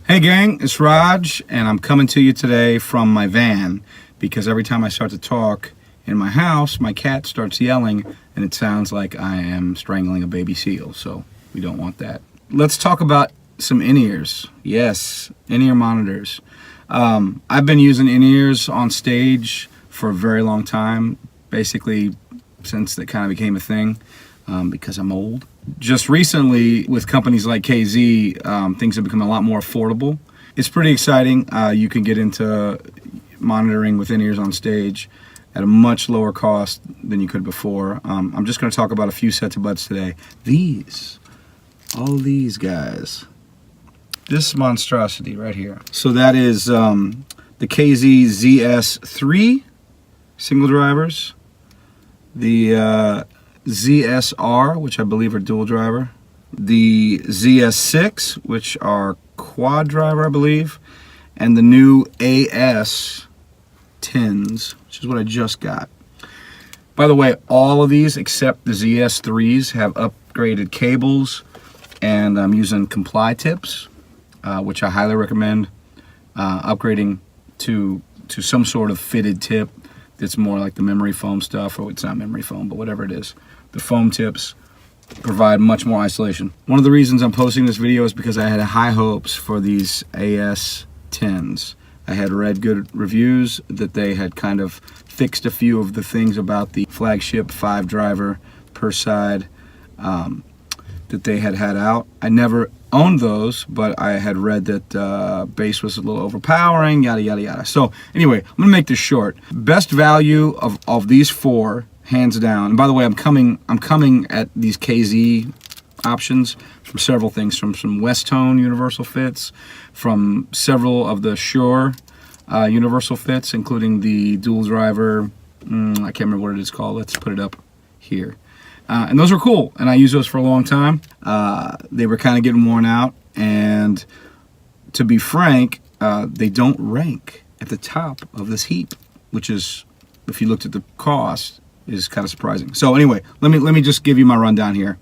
Hey gang, it's Raj, and I'm coming to you today from my van because every time I start to talk in my house, my cat starts yelling and it sounds like I am strangling a baby seal, so we don't want that. Let's talk about some in-ears. Yes, in-ear monitors. I've been using in-ears on stage for a very long time, basically since that kind of became a thing, because I'm old. Just recently, with companies like KZ, things have become a lot more affordable. It's pretty exciting. You can get into monitoring with in-ears on stage at a much lower cost than you could before. I'm just going to talk about a few sets of buds today. All these guys. This monstrosity right here. So that is the KZ ZS3 single drivers. The ZSR, which I believe are dual driver, the ZS6, which are quad driver, I believe, and the new AS10s, which is what I just got. By the way, all of these except the ZS3s have upgraded cables, and I'm using Comply tips, which I highly recommend upgrading to some sort of fitted tip that's more like the memory foam stuff, or it's not memory foam, but whatever it is. The foam tips provide much more isolation. One of the reasons I'm posting this video is because I had high hopes for these AS10s. I had read good reviews that they had kind of fixed a few of the things about the flagship 5 driver per side that they had out. I never owned those, but I had read that bass was a little overpowering, yada yada yada. So anyway, I'm gonna make this short. Best value of these 4, hands down. And by the way, I'm coming at these KZ options from several things, from some Westone universal fits, from several of the Shure universal fits, including the dual driver. I can't remember what it is called. Let's put it up here. And those were cool, and I used those for a long time. They were kind of getting worn out, and to be frank, they don't rank at the top of this heap, which is, if you looked at the cost, is kind of surprising. So anyway, let me just give you my rundown here.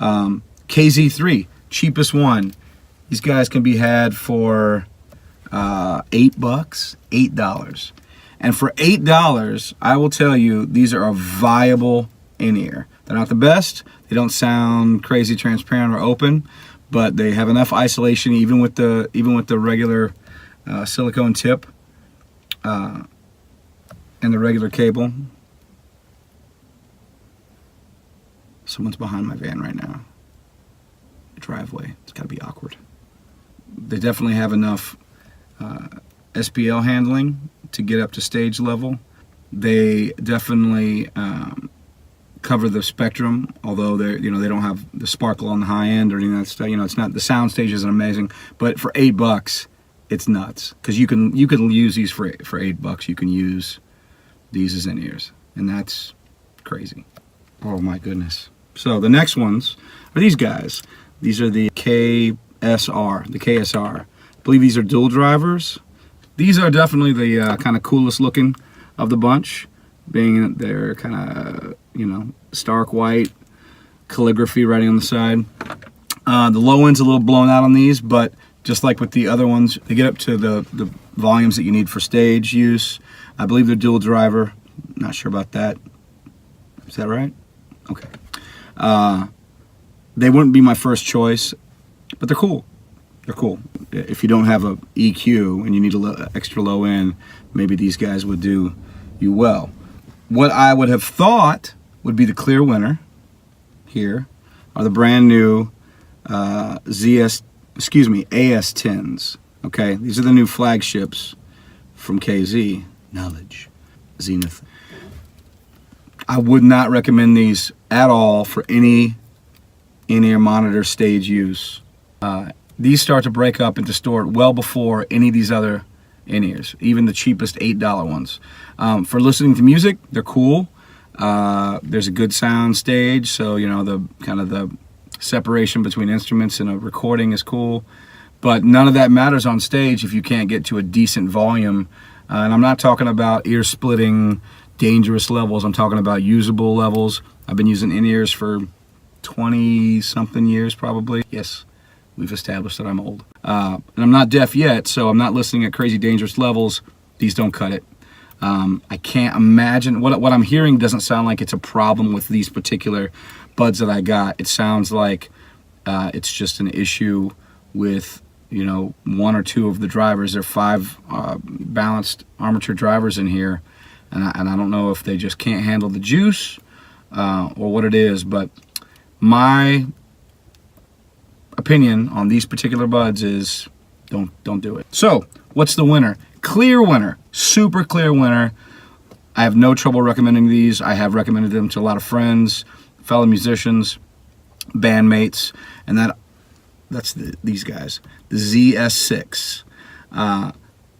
KZ3, cheapest one. These guys can be had for $8, $8. And for $8, I will tell you, these are a viable in-ear. They're not the best. They don't sound crazy transparent or open, but they have enough isolation even with the regular silicone tip and the regular cable. Someone's behind my van right now. Driveway. It's got to be awkward. They definitely have enough SPL handling to get up to stage level. They definitely cover the spectrum, although they don't have the sparkle on the high end or anything like that stuff. It's not, the sound stage isn't amazing, but for $8, it's nuts, because you can use these for $8. You can use these as in-ears, and that's crazy. Oh my goodness. So the next ones are these guys. These are the KSR. I believe these are dual drivers. These are definitely the kind of coolest looking of the bunch, being that they're kind of, stark white, calligraphy writing on the side. The low end's a little blown out on these, but just like with the other ones, they get up to the volumes that you need for stage use. I believe they're dual driver. Not sure about that. Is that right? Okay. They wouldn't be my first choice, but they're cool. They're cool. If you don't have a EQ and you need a extra low end, maybe these guys would do you well. What I would have thought would be the clear winner here are the brand new AS10s. Okay, these are the new flagships from KZ. Knowledge, Zenith. I would not recommend these at all for any in-ear monitor stage use. These start to break up and distort well before any of these other in-ears, even the cheapest $8 ones. For listening to music, they're cool. There's a good sound stage, so the kind of the separation between instruments and a recording is cool. But none of that matters on stage if you can't get to a decent volume. And I'm not talking about ear-splitting, dangerous levels. I'm talking about usable levels. I've been using in-ears for 20-something years, probably. Yes, We've established that I'm old. And I'm not deaf yet, so I'm not listening at crazy dangerous levels. These don't cut it. I can't imagine, what I'm hearing doesn't sound like it's a problem with these particular buds that I got. It sounds like it's just an issue with, you know, one or two of the drivers. There are 5 balanced armature drivers in here, and I don't know if they just can't handle the juice or what it is, but my opinion on these particular buds is don't do it. So what's the winner? Clear winner, super clear winner. I have no trouble recommending these. I have recommended them to a lot of friends, fellow musicians, bandmates, and that's these guys, the ZS6.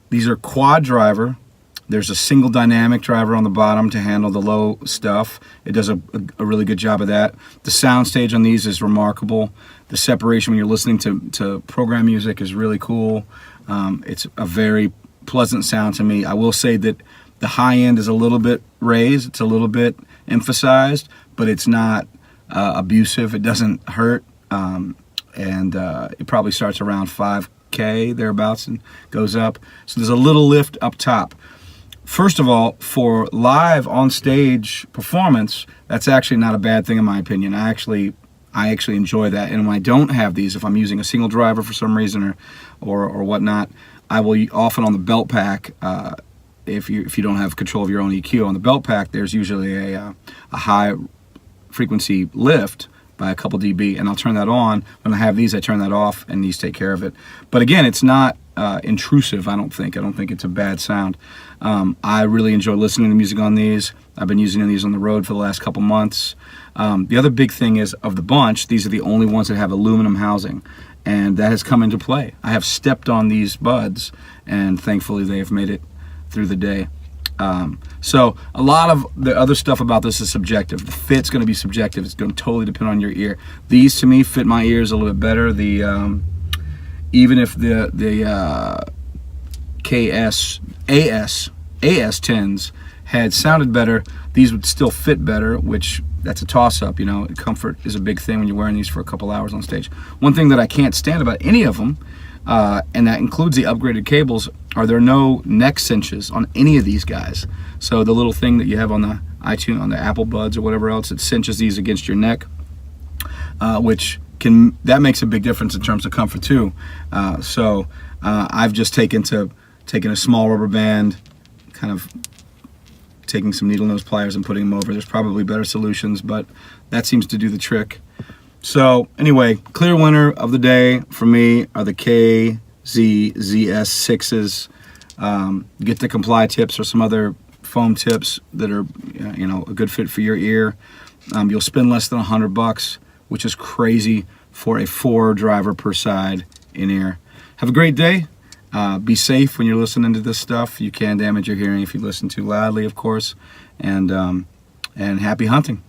These are quad driver. There's a single dynamic driver on the bottom to handle the low stuff. It does a really good job of that. The sound stage on these is remarkable. The separation when you're listening to program music is really cool. It's a very pleasant sound to me. I will say that the high end is a little bit raised. It's a little bit emphasized, but it's not abusive. It doesn't hurt. It probably starts around 5K thereabouts and goes up. So there's a little lift up top. First of all, for live on stage performance, that's actually not a bad thing in my opinion. I actually enjoy that. And when I don't have these, if I'm using a single driver for some reason or whatnot, I will often on the belt pack. If you don't have control of your own EQ on the belt pack, there's usually a high frequency lift by a couple dB, and I'll turn that on. When I have these, I turn that off, and these take care of it. But again, it's not intrusive. I don't think it's a bad sound. I really enjoy listening to music on these. I've been using these on the road for the last couple months. The other big thing is, of the bunch, these are the only ones that have aluminum housing, and that has come into play. I have stepped on these buds, and thankfully they have made it through the day. So a lot of the other stuff about this is subjective. The fit's going to be subjective. It's going to totally depend on your ear. These to me fit my ears a little bit better. The even if the AS10s had sounded better, these would still fit better, which that's a toss-up. You know, comfort is a big thing when you're wearing these for a couple hours on stage. One thing that I can't stand about any of them, and that includes the upgraded cables, are there no neck cinches on any of these guys. So the little thing that you have on the iTunes, on the Apple Buds or whatever else, it cinches these against your neck, that makes a big difference in terms of comfort too. I've just taken a small rubber band, kind of taking some needle nose pliers and putting them over. There's probably better solutions, but that seems to do the trick. So anyway, clear winner of the day for me are the ZS6s. Get the Comply tips or some other foam tips that are, you know, a good fit for your ear. You'll spend less than $100, which is crazy for a 4 driver per side in-ear. Have a great day. Be safe when you're listening to this stuff. You can damage your hearing if you listen too loudly, of course. And happy hunting.